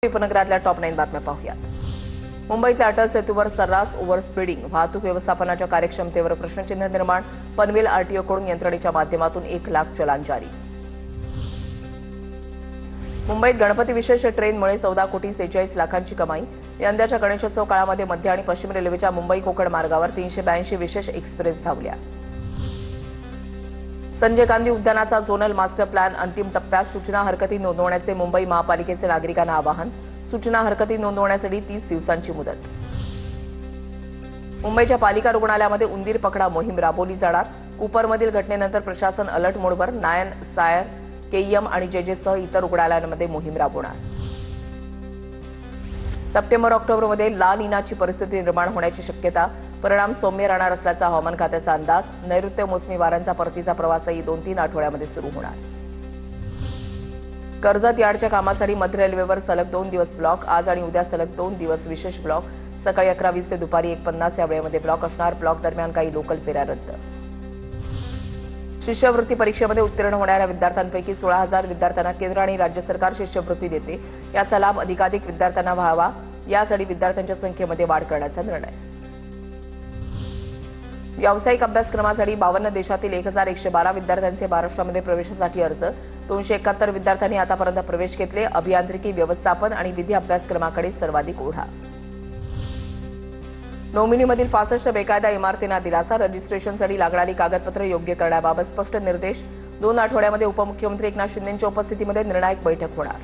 उपनगरातल्या टॉप 9 बातम्या पाहूयात। मुंबईतल्या अटल सेतूवर सर्रास ओव्हर स्पीडिंग, वाहतूक व्यवस्थापनाच्या कार्यक्षमतेवर प्रश्नचिन्ह निर्माण, पनवेल आरटीओकडून यंत्रणेच्या माध्यमातून 1 लाख चलान जारी। मुंबईत गणपती विशेष ट्रेनमुळे 14 कोटी 46 लाखांची कमाई। यंदाच्या गणेशोत्सव काळामध्ये मध्य आणि पश्चिम रेल्वेच्या मुंबई कोकण मार्गावर 382 विशेष एक्सप्रेस धावल्या। संजय गांधी उद्यानाचा झोनल मास्टर प्लॅन अंतिम टप्प्यात, सूचना हरकती नोंदवण्याचे मुंबई महापालिकेचे नागरिकांना आवाहन। सूचना हरकती नोंदवण्यासाठी 30 दिवसांची मुदत। मुंबईच्या पालिका रुग्णालयामध्ये उंदीर पकडा मोहीम राबवली जाणार। कूपरमधील घटनेनंतर प्रशासन अलर्ट मोडवर, नायन, सायर, केईएम आणि जेजेसह इतर रुग्णालयांमध्ये मोहीम राबवणार। सप्टेंबर-ऑक्टोबरमध्ये ला नीनाची परिस्थिती निर्माण होण्याची शक्यता, परिणाम सौम्य राहणार असल्याचा हवामान खात्याचा अंदाज। नैऋत्य मोसमी वाऱ्यांचा परतीचा प्रवासही 2-3 आठवड्यामध्ये सुरू होणार। कर्जत यार्डच्या कामासाठी मध्य रेल्वेवर सलग 2 दिवस ब्लॉक। आज आणि उद्या सलग 2 दिवस विशेष ब्लॉक। सकाळी 11:20 ते दुपारी 1:50 या वेळेमध्ये ब्लॉक असणार। ब्लॉक दरम्यान काही लोकल फेऱ्या रद्द। शिष्यवृत्ती परीक्षेमध्ये उत्तीर्ण होणाऱ्या विद्यार्थ्यांपैकी 16,000 विद्यार्थ्यांना केंद्र आणि राज्य सरकार शिष्यवृत्ती देते। याचा लाभ अधिकाधिक विद्यार्थ्यांना व्हावा, यासाठी विद्यार्थ्यांच्या संख्येमध्ये वाढ करण्याचा निर्णय। व्यावसायिक अभ्यासक्रमासाठी 52 देशातील 1112 विद्यार्थ्यांचे महाराष्ट्रामध्ये प्रवेशासाठी अर्ज। 271 विद्यार्थ्यांनी आतापर्यंत प्रवेश घेतले। अभियांत्रिकी, व्यवस्थापन आणि विधी अभ्यासक्रमाकडे सर्वाधिक ओढा। नोमिनीमधील 65 बेकायदा इमारतींना दिलासा। रजिस्ट्रेशनसाठी लागणारी कागदपत्रे योग्य करण्याबाबत स्पष्ट निर्देश। 2 आठवड्यामध्ये उपमुख्यमंत्री एकनाथ शिंदेंच्या उपस्थितीमध्ये निर्णायक बैठक होणार।